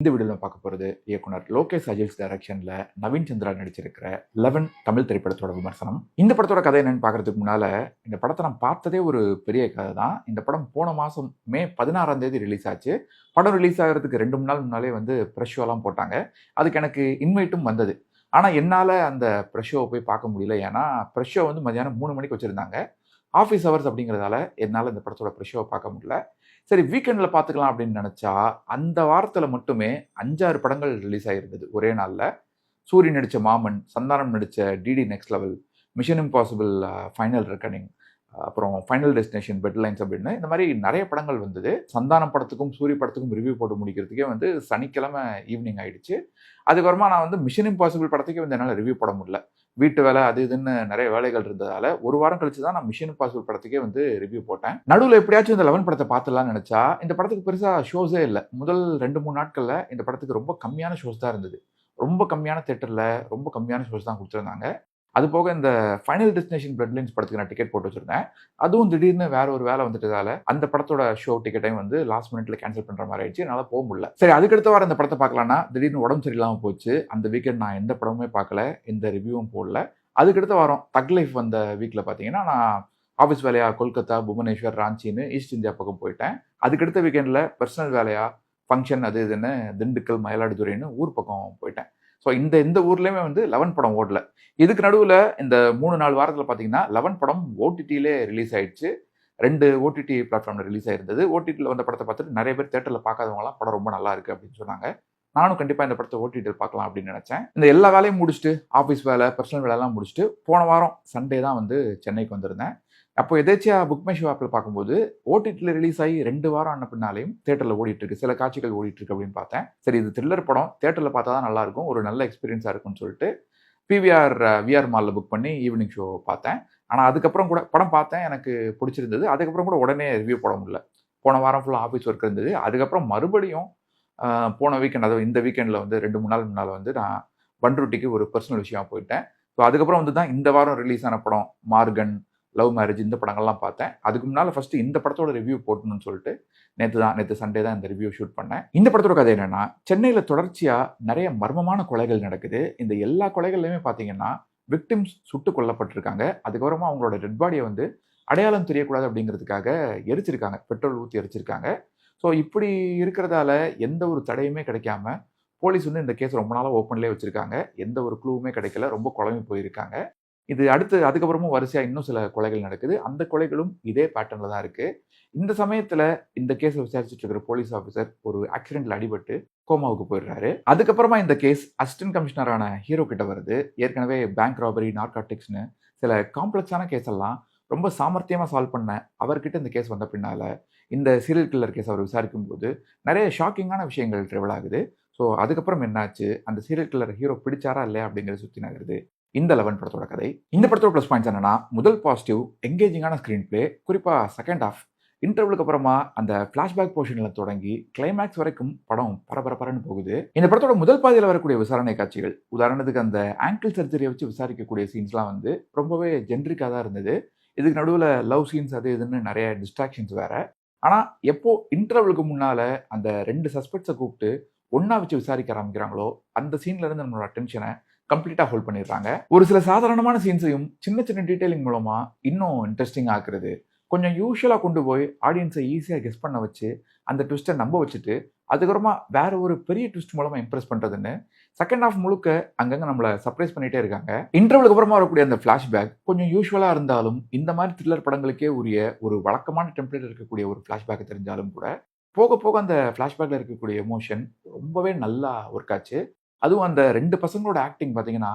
இந்த வீடியோவில் பார்க்க போகிறது இயக்குனர் லோகேஷ் அஜய்ஸ் டைரக்ஷனில் நவீன் சந்திரா நடிச்சிருக்கிற 11 தமிழ் திரைப்படத்தோட விமர்சனம். இந்த படத்தோட கதை என்னன்னு பார்க்கறதுக்கு முன்னால் இந்த படத்தை நான் பார்த்ததே ஒரு பெரிய கதை தான். இந்த படம் போன மாதம் மே 16ஆம் தேதி ரிலீஸ் ஆச்சு. படம் ரிலீஸ் ஆகிறதுக்கு 2 நாள் முன்னாலே ப்ரெஷ் ஷோலாம் போட்டாங்க. அதுக்கு எனக்கு இன்வைட்டும் வந்தது. ஆனால் என்னால் அந்த ப்ரெஷ் ஷோவை போய் பார்க்க முடியல. ஏன்னா ப்ரெஷ் ஷோ மதியானம் 3 மணிக்கு வச்சுருந்தாங்க. ஆஃபீஸ் ஹவர்ஸ் அப்படிங்கிறதால என்னால் இந்த படத்தோட ப்ரெஷ் ஷோவை பார்க்க முடியல. சரி, வீக்கெண்டில் பார்த்துக்கலாம் அப்படின்னு நினச்சா அந்த வாரத்தில் மட்டுமே 5-6 படங்கள் ரிலீஸ் ஆகிருந்தது ஒரே நாளில். சூரி நடித்த மாமன், சந்தானம் நடித்த DD next level, mission impossible final reckoning, அப்புறம் ஃபைனல் டெஸ்டினேஷன் பெட்லைன்ஸ் அப்படின்னு இந்த மாதிரி நிறைய படங்கள் வந்தது. சந்தானம் படத்துக்கும் சூரி படத்துக்கும் ரிவ்யூ போட்டு முடிக்கிறதுக்கே சனிக்கிழமை ஈவினிங் ஆகிடுச்சு. அதுக்கப்புறமா நான் மிஷன் இம்பாசிபிள் படத்துக்கே என்னால் ரிவ்யூ போட முடியல. வீட்டு வேலை அது இதுன்னு நிறைய வேலைகள் இருந்ததால ஒரு வாரம் கழிச்சு தான் நான் மிஷன் இம்பாசிபிள் படத்துக்கே ரிவ்யூ போட்டேன். நடுவில் எப்படியாச்சும் இந்த 11 படத்தை பார்த்துலாம்னு நினச்சா இந்த படத்துக்கு பெருசாக ஷோஸே இல்லை. முதல் 2-3 நாட்களில் இந்த படத்துக்கு ரொம்ப கம்மியான ஷோஸ் தான் இருந்தது. ரொம்ப கம்மியான தேட்டரில் ரொம்ப கம்மியான ஷோஸ் தான் கொடுத்துருந்தாங்க. அது போக இந்த ஃபைனல் டெஸ்டினேஷன் பெட்லைன்ஸ் படத்துக்கு நான் டிக்கெட் போட்டு வச்சிருந்தேன். அதுவும் திடீர்னு வேற ஒரு வேலை வந்துட்டதால அந்த படத்தோட ஷோ டிக்கெட்டையும் லாஸ்ட் மினிட்ல கேன்சல் பண்ற மாதிரி ஆயிடுச்சு. என்னால் போக முடியல. சரி, அதுக்கடுத்த வாரம் இந்த படத்தை பார்க்கலாம்னா திடீர்னு உடம்பு சரியில்லாமல் போச்சு. அந்த வீக்கெண்ட் நான் எந்த படமுமே பார்க்கல, எந்த ரிவ்யூவும் போடல. அதுக்கடுத்த வாரம் தக் லைஃப் வந்த வீக்கில் பார்த்தீங்கன்னா நான் ஆஃபீஸ் வேலையா கொல்கத்தா, புவனேஸ்வர், ராஞ்சின்னு ஈஸ்ட் இந்தியா பக்கம் போயிட்டேன். அதுக்கடுத்த வீக்கெண்டில் பர்சனல் வேலையா ஃபங்க்ஷன் அது இதுன்னு திண்டுக்கல், மயிலாடுதுறைன்னு ஊர் பக்கம் போயிட்டேன். ஸோ இந்த ஊர்லேயுமே 11 படம் ஓடல. இதுக்கு நடுவில் இந்த 3-4 வாரத்தில் பார்த்தீங்கன்னா 11 படம் ஓடிடியிலே ரிலீஸ் ஆயிடுச்சு. 2 ஓடிடி பிளாட்ஃபார்மில் ரிலீஸ் ஆயிருந்தது. ஓடிடியில் வந்த படத்தை பார்த்துட்டு நிறைய பேர் தேட்டரில் பார்க்காதவங்களாம் படம் ரொம்ப நல்லா இருக்குது அப்படின்னு சொன்னாங்க. நானும் கண்டிப்பாக இந்த படத்தை ஓடிடியில் பார்க்கலாம் அப்படின்னு நினச்சேன். இந்த எல்லா வேலையும் முடிச்சுட்டு ஆஃபீஸ் வேலை, பர்சனல் வேலையெல்லாம் முடிச்சுட்டு போன வாரம் சண்டே தான் சென்னைக்கு வந்திருந்தேன். அப்போ எதேச்சியா புக் மை ஷோ ஆப்பில் பார்க்கும்போது ஓடிடியில் ரிலீஸ் ஆகி 2 வாரம் ஆன பின்னாலையும் தேட்டரில் ஓடிட்டு இருக்கு, சில காட்சிகள் ஓடிட்டு இருக்கு அப்படின்னு பார்த்தேன். சரி, இது த்ரில்லர் படம், தேட்டரில் பார்த்தா தான் நல்லா இருக்கும், ஒரு நல்ல எக்ஸ்பீரியன்ஸாக இருக்கும்னு சொல்லிட்டு பிவிஆர் விஆர் மாலில் புக் பண்ணி ஈவினிங் ஷோ பார்த்தேன். ஆனால் அதுக்கப்புறம் கூட படம் பார்த்தேன், எனக்கு பிடிச்சிருந்தது. அதுக்கப்புறம் கூட உடனே ரிவ்யூ போட முடியல. போன வாரம் ஃபுல்லாக ஆஃபீஸ் ஒர்க் இருந்தது. அதுக்கப்புறம் மறுபடியும் போன வீக்கெண்ட், அதாவது இந்த வீக்கெண்டில் 2-3 நாள் முன்னால் நான் பண்ருட்டிக்கு ஒரு பர்சனல் விஷயமா போயிட்டேன். ஸோ அதுக்கப்புறம் தான் இந்த வாரம் ரிலீஸ் ஆன படம் மார்கன், லவ் மேரேஜ், இந்த படங்கள்லாம் பார்த்தேன். அதுக்கு முன்னால் ஃபஸ்ட்டு இந்த படத்தோட ரிவ்யூ போட்டணும்னு சொல்லிட்டு நேற்று சண்டே தான் இந்த ரிவ்யூ ஷூட் பண்ணேன். இந்த படத்தோட கதை என்னன்னா, சென்னையில் தொடர்ச்சியாக நிறைய மர்மமான கொலைகள் நடக்குது. இந்த எல்லா கொலைகள்லையுமே பார்த்தீங்கன்னா விக்டிம்ஸ் சுட்டு கொல்லப்பட்டிருக்காங்க. அதுக்கப்புறமா அவங்களோட டெட் பாடியை அடையாளம் தெரியக்கூடாது அப்படிங்கிறதுக்காக எரிச்சிருக்காங்க, பெட்ரோல் ஊற்றி எரிச்சிருக்காங்க. ஸோ இப்படி இருக்கிறதால எந்த ஒரு தடையுமே கிடைக்காம போலீஸ் இந்த கேஸ் ரொம்ப நாளாக ஓப்பன்லேயே வச்சுருக்காங்க. எந்த ஒரு க்ளூவுமே கிடைக்கல, ரொம்ப குழம்பி போயிருக்காங்க. இது அதுக்கப்புறமும் வரிசையாக இன்னும் சில கொலைகள் நடக்குது. அந்த கொலைகளும் இதே பேட்டர்னில் தான் இருக்குது. இந்த சமயத்தில் இந்த கேஸை விசாரிச்சுட்டு இருக்கிற போலீஸ் ஆஃபீஸர் ஒரு ஆக்சிடென்ட்ல அடிபட்டு கோமாவுக்கு போயிடுறாரு. அதுக்கப்புறமா இந்த கேஸ் அசிஸ்டன்ட் கமிஷனரான ஹீரோ கிட்ட வருது. ஏற்கனவே பேங்க் ராபரி, நார்காட்டிக்ஸ்னு சில காம்ப்ளெக்ஸான கேஸ் எல்லாம் ரொம்ப சாமர்த்தியமாக சால்வ் பண்ண அவர்கிட்ட இந்த கேஸ் வந்த பின்னால் இந்த சீரியல் கில்லர் கேஸ் அவர் விசாரிக்கும் போது நிறைய ஷாக்கிங்கான விஷயங்கள் ட்ரெவல் ஆகுது. ஸோ அதுக்கப்புறம் என்னாச்சு, அந்த சீரியல் கில்லர் ஹீரோ பிடிச்சாரா இல்லையா அப்படிங்கிறது சுற்றி நகருது இந்த 11 படத்தோட கதை. இந்த படத்தோட ப்ளஸ் பாயிண்ட்ஸ் என்னன்னா, முதல் பாசிட்டிவ் எங்கேஜிங்கான ஸ்க்ரீன் பிளே. குறிப்பாக செகண்ட் ஹாஃப் இன்டர்வலுக்கு அப்புறமா அந்த ஃப்ளாஷ்பேக் போர்ஷனில் தொடங்கி கிளைமேக்ஸ் வரைக்கும் படம் பரபரன்னு போகுது. இந்த படத்தோட முதல் பாதியில் வரக்கூடிய விசாரணை காட்சிகள், உதாரணத்துக்கு அந்த ஆங்கிள் சர்ஜரியை வச்சு விசாரிக்கக்கூடிய சீன்ஸ்லாம் ரொம்பவே ஜென்ரிக்காக தான் இருந்தது. இதுக்கு நடுவில் லவ் சீன்ஸ் அது இதுன்னு நிறைய டிஸ்ட்ராக்ஷன்ஸ் வேற. ஆனால் எப்போ இன்டர்வலுக்கு முன்னால் அந்த 2 சஸ்பெக்ட்ஸை கூப்பிட்டு ஒன்றா வச்சு விசாரிக்க ஆரம்பிக்கிறாங்களோ அந்த சீன்ல இருந்து நம்மளோட அட்டென்ஷனை கம்ப்ளீட்டாக ஹோல்ட் பண்ணிடுறாங்க. ஒரு சில சாதாரணமான சீன்ஸையும் சின்ன சின்ன டீட்டெயிலிங் மூலமாக இன்னும் இன்ட்ரெஸ்டிங் ஆக்குறது, கொஞ்சம் யூஷுவலாக கொண்டு போய் ஆடியன்ஸை ஈஸியாக கெஸ் பண்ண வச்சு அந்த ட்விஸ்ட்டை நம்ப வச்சுட்டு அதுக்கப்புறமா வேற ஒரு பெரிய ட்விஸ்ட் மூலமாக இம்ப்ரெஸ் பண்ணுறதுன்னு செகண்ட் ஹாஃப் முழுக்க அங்கங்கே நம்மளை சர்ப்ரைஸ் பண்ணிகிட்டே இருக்காங்க. இன்டர்வலுக்கு அப்புறமா வரக்கூடிய அந்த ஃப்ளாஷ்பேக் கொஞ்சம் யூஷுவலாக இருந்தாலும் இந்த மாதிரி த்ரில்லர் படங்களுக்கே உரிய ஒரு வழக்கமான டெம்ப்ளேட் இருக்கக்கூடிய ஒரு ஃப்ளாஷ்பேக் தெரிஞ்சாலும் கூட போக போக அந்த ஃப்ளாஷ்பேக்கில் இருக்கக்கூடிய எமோஷன் ரொம்பவே நல்லா ஒர்க் ஆச்சு. அதுவும் அந்த 2 பசங்களோட ஆக்டிங் பார்த்தீங்கன்னா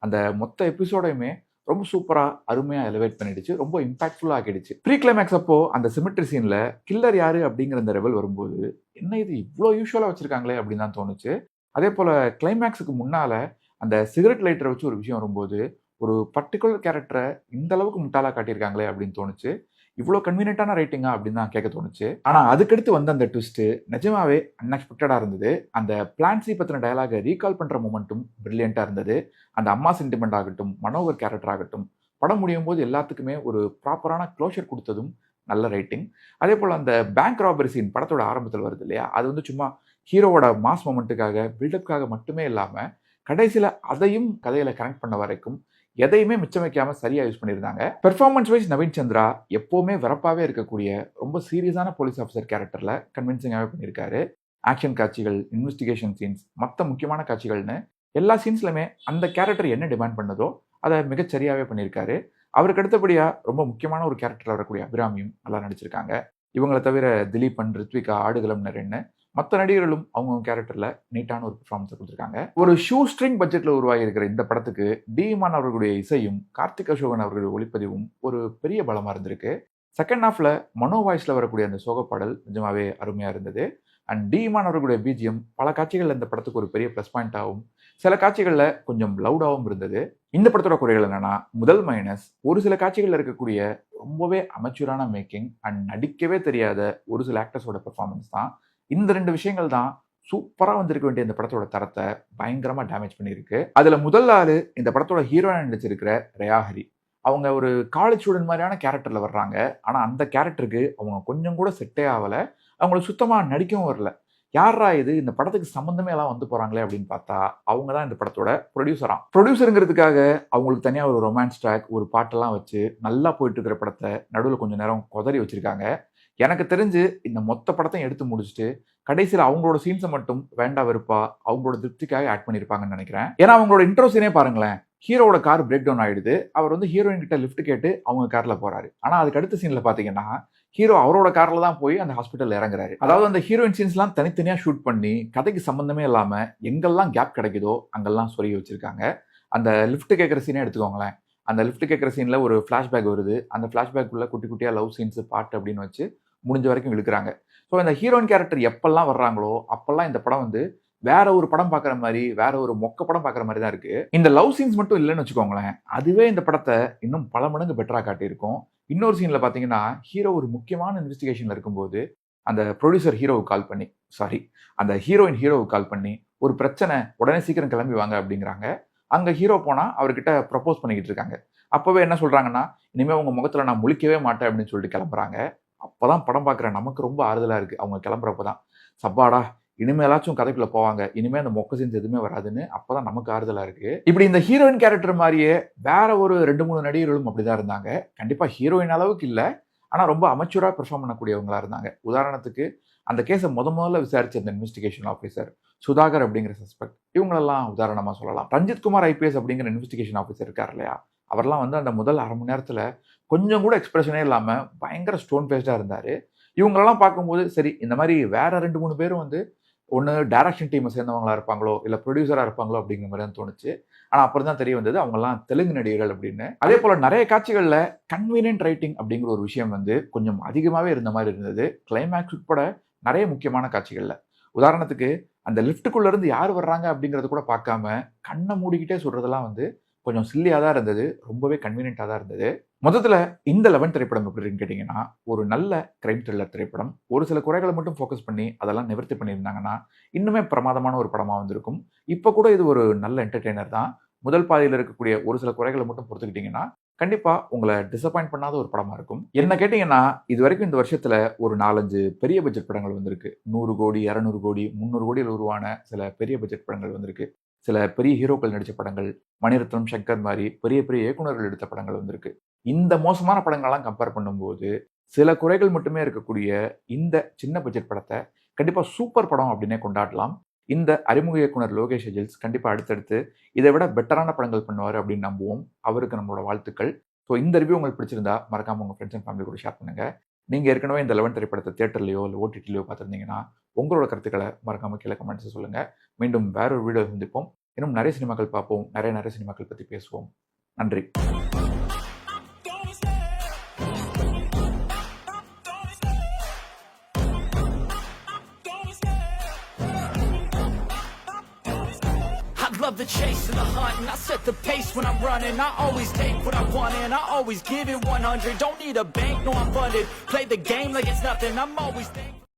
அந்த மொத்த எபிசோடையுமே ரொம்ப சூப்பராக அருமையாக எலிவேட் பண்ணிடுச்சு, ரொம்ப இம்பாக்ட்ஃபுல்லாக ஆக்கிடுச்சு. ப்ரீ கிளைமேக்ஸ் அப்போ அந்த சிமெட்ரி சீனில் கில்லர் யாரு அப்படிங்கிற அந்த ரெவல் வரும்போது என்ன இது இவ்வளோ யூஷுவலாக வச்சிருக்காங்களே அப்படின்னு தான் தோணுச்சு. அதே போல் கிளைமேக்ஸுக்கு முன்னால் அந்த சிகரெட் லைட்டரை வச்சு ஒரு விஷயம் வரும்போது ஒரு பர்டிகுலர் கேரக்டரை இந்த அளவுக்கு முட்டாளாக காட்டியிருக்காங்களே அப்படின்னு தோணுச்சு. இவ்வளோ கன்வீனியன்ட்டான ரைட்டிங்கா அப்படின்னு தான் கேட்க தோணுச்சு. ஆனால் அதுக்கடுத்து அந்த ட்விஸ்ட்டு நிஜமாவே அன்எக்ஸ்பெக்டடாக இருந்தது. அந்த பிளான்சி பற்றின டயலாகை ரீகால் பண்ணுற மூமெண்ட்டும் பிரில்லியண்ட்டாக இருந்தது. அந்த அம்மா சென்டிமெண்ட் ஆகட்டும், மனோகர் கேரக்டர் ஆகட்டும், படம் முடியும் போது எல்லாத்துக்குமே ஒரு ப்ராப்பரான க்ளோஷர் கொடுத்ததும் நல்ல ரைட்டிங். அதே போல் அந்த பேங்க் ராபரி சீன் படத்தோட ஆரம்பத்தில் வருது இல்லையா, அது சும்மா ஹீரோவோட மாஸ் மொமெண்ட்டுக்காக பில்டப்காக மட்டுமே இல்லாமல் கடைசியில் அதையும் கதையில் கனெக்ட் பண்ண வரைக்கும் எதையுமே மிச்சம் வைக்காம சரியா யூஸ் பண்ணியிருந்தாங்க. பெர்ஃபார்மன்ஸ் வைஸ் நவீன் சந்திரா எப்பவுமே வரப்பாவே இருக்கக்கூடிய ரொம்ப சீரியஸான போலீஸ் ஆஃபீஸர் கேரக்டர்ல கன்வின்சிங்காகவே பண்ணியிருக்காரு. ஆக்ஷன் காட்சிகள், இன்வெஸ்டிகேஷன் சீன்ஸ், மற்ற முக்கியமான காட்சிகள்னு எல்லா சீன்ஸ்லுமே அந்த கேரக்டர் என்ன டிமாண்ட் பண்ணதோ அதை மிகச்சரியாவே பண்ணியிருக்காரு. அவருக்கு அடுத்தபடியா ரொம்ப முக்கியமான ஒரு கேரக்டர் வரக்கூடிய அபிராமியும் நல்லா நடிச்சிருக்காங்க. இவங்களை தவிர திலீபன், ரித்விகா, ஆடுகளம் நரேன்னு மற்ற நடிகர்களும் அவங்க கேரக்டர்ல நீட்டான ஒரு பெர்ஃபார்மன்ஸ் கொடுத்துருக்காங்க. ஒரு ஷூ ஸ்ட்ரிங் பட்ஜெட்ல உருவாகி இருக்கிற இந்த படத்துக்கு டி.இமான் அவர்களுடைய இசையும் கார்த்திக் அசோகன் அவர்களுடைய ஒளிப்பதிவும் ஒரு பெரிய பலமா இருந்திருக்கு. செகண்ட் ஹாஃப்ல மனோ வாய்ஸ்ல வரக்கூடிய அந்த சோக பாடல் நிஜமாவே அருமையா இருந்தது. அண்ட் டி.இமான் அவர்களுடைய பிஜிஎம் பல காட்சிகள் இந்த படத்துக்கு ஒரு பெரிய ப்ளஸ் பாயிண்டாகவும் சில காட்சிகள்ல கொஞ்சம் லவுடாகவும் இருந்தது. இந்த படத்தோட குறைகள் என்னன்னா, முதல் மைனஸ் ஒரு சில காட்சிகள்ல இருக்கக்கூடிய ரொம்பவே அமெச்சூரான மேக்கிங் அண்ட் நடிக்கவே தெரியாத ஒரு சில ஆக்டர்ஸோட பெர்ஃபார்மன்ஸ் தான். இந்த ரெண்டு விஷயங்கள் தான் சூப்பரா வந்திருக்க வேண்டிய இந்த படத்தோட தரத்தை பயங்கரமா டேமேஜ் பண்ணியிருக்கு. அதுல முதல் ஆளு இந்த படத்தோட ஹீரோயினா நடிச்சிருக்கிற ரேயாஹரி. அவங்க ஒரு காலேஜ் ஸ்டூடெண்ட் மாதிரியான கேரக்டர்ல வர்றாங்க. ஆனா அந்த கேரக்டருக்கு அவங்க கொஞ்சம் கூட செட்டே ஆகல. அவங்களுக்கு சுத்தமா நடிக்கவும் வரல. யாரா இது, இந்த படத்துக்கு சம்பந்தமே எல்லாம் வந்து போறாங்களே அப்படின்னு பார்த்தா அவங்க தான் இந்த படத்தோட ப்ரொடியூசராம். ப்ரொடியூசருங்கிறதுக்காக அவங்களுக்கு தனியா ஒரு ரொமான்ஸ் ட்ராக், ஒரு பாட்டெல்லாம் வச்சு நல்லா போயிட்டு இருக்கிற படத்தை நடுவில் கொஞ்சம் நேரம் கொதறி வச்சிருக்காங்க. எனக்கு தெரிஞ்சு இந்த மொத்த படத்தையும் எடுத்து முடிச்சுட்டு கடைசியில் அவங்களோட சீன்ஸை மட்டும் வேண்டா வெறுப்பா அவங்களோட திருப்திக்காக ஆட் பண்ணியிருப்பாங்கன்னு நினைக்கிறேன். ஏன்னா அவங்களோட இன்ட்ரோ சீனே பாருங்களேன், ஹீரோட கார் பிரேக் டவுன் ஆயிடுது. அவர் ஹீரோயின் கிட்ட லிஃப்ட் கேட்டு அவங்க கார்ல போறாரு. ஆனா அதுக்கு அடுத்த சீன்ல பாத்தீங்கன்னா ஹீரோ அவரோட கார்ல தான் போய் அந்த ஹாஸ்பிட்டல் இறங்குறாரு. அதாவது அந்த ஹீரோயின் சீன்ஸ்லாம் தனித்தனியா ஷூட் பண்ணி கதைக்கு சம்பந்தமே இல்லாம எங்கெல்லாம் கேப் கிடைக்குதோ அங்கெல்லாம் சொருகி வச்சிருக்காங்க. அந்த லிஃப்ட் கேட்குற சீனே எடுத்துக்கோங்களேன். அந்த லிஃப்ட் கேட்குற சீன்ல ஒரு ஃபிளாஷ்பேக் வருது. அந்த ஃபிளாஷ்பேக்குள்ள குட்டி குட்டியா லவ் சீன்ஸ், பாட்டு அப்படின்னு வச்சு முடிஞ்ச வரைக்கும் இழுக்கிறாங்க. ஸோ இந்த ஹீரோயின் கேரக்டர் எப்பெல்லாம் வர்றாங்களோ அப்பெல்லாம் இந்த படம் வேற ஒரு படம் பார்க்குற மாதிரி, வேற ஒரு மொக்க படம் பார்க்குற மாதிரி தான் இருக்கு. இந்த லவ் சீன்ஸ் மட்டும் இல்லைன்னு வச்சுக்கோங்களேன், அதுவே இந்த படத்தை இன்னும் பல மடங்கு பெட்டரா காட்டியிருக்கும். இன்னொரு சீன்ல பாத்தீங்கன்னா ஹீரோ ஒரு முக்கியமான இன்வெஸ்டிகேஷன்ல இருக்கும்போது அந்த ப்ரொடியூசர் ஹீரோவுக்கு கால் பண்ணி, அந்த ஹீரோயின் ஹீரோவுக்கு கால் பண்ணி ஒரு பிரச்சனை, உடனே சீக்கிரம் கிளம்பி வாங்க அப்படிங்கிறாங்க. அங்க ஹீரோ போனா அவர்கிட்ட ப்ரப்போஸ் பண்ணிக்கிட்டு இருக்காங்க. அப்பவே என்ன சொல்றாங்கன்னா, இனிமே உங்க முகத்துல நான் முழிக்கவே மாட்டேன் அப்படின்னு சொல்லிட்டு கிளம்புறாங்க. அப்பதான் படம் பார்க்குற நமக்கு ரொம்ப ஆறுதலா இருக்கு. அவங்க கிளம்புறப்பதான் சப்பாடா இனிமேலாச்சும் கதைக்குள்ள போவாங்க, இனிமே அந்த மொக்க சீன்ஸ் எதுவுமே வராதுன்னு அப்பதான் நமக்கு ஆறுதலா இருக்கு. இப்படி இந்த ஹீரோயின் கேரக்டர் மாதிரியே வேற ஒரு 2-3 நடிகர்களும் அப்படிதான் இருந்தாங்க. கண்டிப்பா ஹீரோயின் அளவுக்கு இல்ல, ஆனா ரொம்ப அமெச்சூரா பெர்ஃபார்ம் பண்ணக்கூடியவங்களா இருந்தாங்க. உதாரணத்துக்கு அந்த கேஸை முதல்ல விசாரிச்ச அந்த இன்வெஸ்டிகேஷன் ஆஃபீஸர் சுதாகர் அப்படிங்கிற சஸ்பெக்ட், இவங்களெல்லாம் உதாரணமா சொல்லலாம். ரஞ்சித் குமார் ஐபிஎஸ் அப்படிங்கிற இன்வெஸ்டிகேஷன் ஆஃபீஸர் இருக்கார் இல்லையா, அவர்லாம் அந்த முதல் அரை மணி நேரத்துல கொஞ்சம் கூட எக்ஸ்பிரஷனே இல்லாம பயங்கர ஸ்டோன் பேஸ்டா இருந்தாரு. இவங்களெல்லாம் பார்க்கும்போது சரி, இந்த மாதிரி வேற 2-3 பேரும் ஒன்று டைரக்ஷன் டீமை சேர்ந்தவங்களா இருப்பாங்களோ இல்லை ப்ரொடியூசராக இருப்பாங்களோ அப்படிங்கிற மாதிரி தான் தோணுச்சு. ஆனால் அப்புறம் தான் தெரிய வந்தது அவங்கெல்லாம் தெலுங்கு நடிகர்கள் அப்படின்னு. அதே போல் நிறைய காட்சிகளில் கன்வீனியன்ட் ரைட்டிங் அப்படிங்கிற ஒரு விஷயம் கொஞ்சம் அதிகமாகவே இருந்த மாதிரி இருந்தது. கிளைமேக்ஸ் உட்பட நிறைய முக்கியமான காட்சிகளில், உதாரணத்துக்கு அந்த லிஃப்ட்டுக்குள்ள இருந்து யார் வர்றாங்க அப்படிங்கிறது கூட பார்க்காம கண்ணை மூடிக்கிட்டே சொல்றதெல்லாம் கொஞ்சம் சில்லியாக தான் இருந்தது, ரொம்பவே கன்வீனியன்ட்டாக தான் இருந்தது. மொத்தத்தில் இந்த 11 திரைப்படம் எப்படி இருக்குன்னு கேட்டிங்கன்னா, ஒரு நல்ல கிரைம் த்ரில்லர் திரைப்படம். ஒரு சில குறைகளை மட்டும் ஃபோக்கஸ் பண்ணி அதெல்லாம் நிவர்த்தி பண்ணியிருந்தாங்கன்னா இன்னுமே பிரமாதமான ஒரு படமாக வந்திருக்கும். இப்போ கூட இது ஒரு நல்ல என்டர்டெய்னர் தான். முதல் பாதையில் இருக்கக்கூடிய ஒரு சில குறைகளை மட்டும் பொறுத்துக்கிட்டிங்கன்னா கண்டிப்பாக உங்களை டிசப்பாயிண்ட் பண்ணாத ஒரு படமாக இருக்கும். என்ன கேட்டிங்கன்னா, இது வரைக்கும் இந்த வருஷத்தில் ஒரு 4-5 பெரிய பட்ஜெட் படங்கள் வந்திருக்கு. 100 கோடி, 200 கோடி, 300 கோடியில் உருவான சில பெரிய பட்ஜெட் படங்கள் வந்திருக்கு. சில பெரிய ஹீரோக்கள் நடித்த படங்கள், மணிரத்னம், சங்கர் மாதிரி பெரிய பெரிய இயக்குநர்கள் எடுத்த படங்கள் வந்திருக்கு. இந்த மோசமான படங்கள்லாம் கம்பேர் பண்ணும்போது சில குறைகள் மட்டுமே இருக்கக்கூடிய இந்த சின்ன பட்ஜெட் படத்தை கண்டிப்பாக சூப்பர் படம் அப்படின்னே கொண்டாடலாம். இந்த அறிமுக இயக்குனர் லோகேஷ் அஜில்ஸ் கண்டிப்பாக அடுத்தடுத்து இதை விட பெட்டரான படங்கள் பண்ணுவார் அப்படின்னு நம்புவோம். அவருக்கு நம்மளோட வாழ்த்துக்கள். ஸோ இந்த ரிவ்யூ உங்களுக்கு பிடிச்சிருந்தா மறக்காம உங்கள் ஃப்ரெண்ட்ஸ் அண்ட் ஃபேமிலி கூட ஷேர் பண்ணுங்க. நீங்கள் ஏற்கனவே இந்த 11 திரைப்படத்தை தியேட்டர்லையோ இல்லை ஓடிடிலையோ பார்த்துருந்தீங்கன்னா உங்களோட கருத்துக்களை மறக்காம கீழே கமெண்ட்ஸ் சொல்லுங்க. மீண்டும் வேற ஒரு வீடியோ சந்திப்போம். இன்னும் நிறைய சினிமாக்கள் பார்ப்போம், நிறைய சினிமாக்கள் பற்றி பேசுவோம். நன்றி. Love the chase and the hunt, and I set the pace when I'm running. I always take what I want and I always give it 100. Don't need a bank, no I'm funded. Play the game like it's nothing, I'm always thinking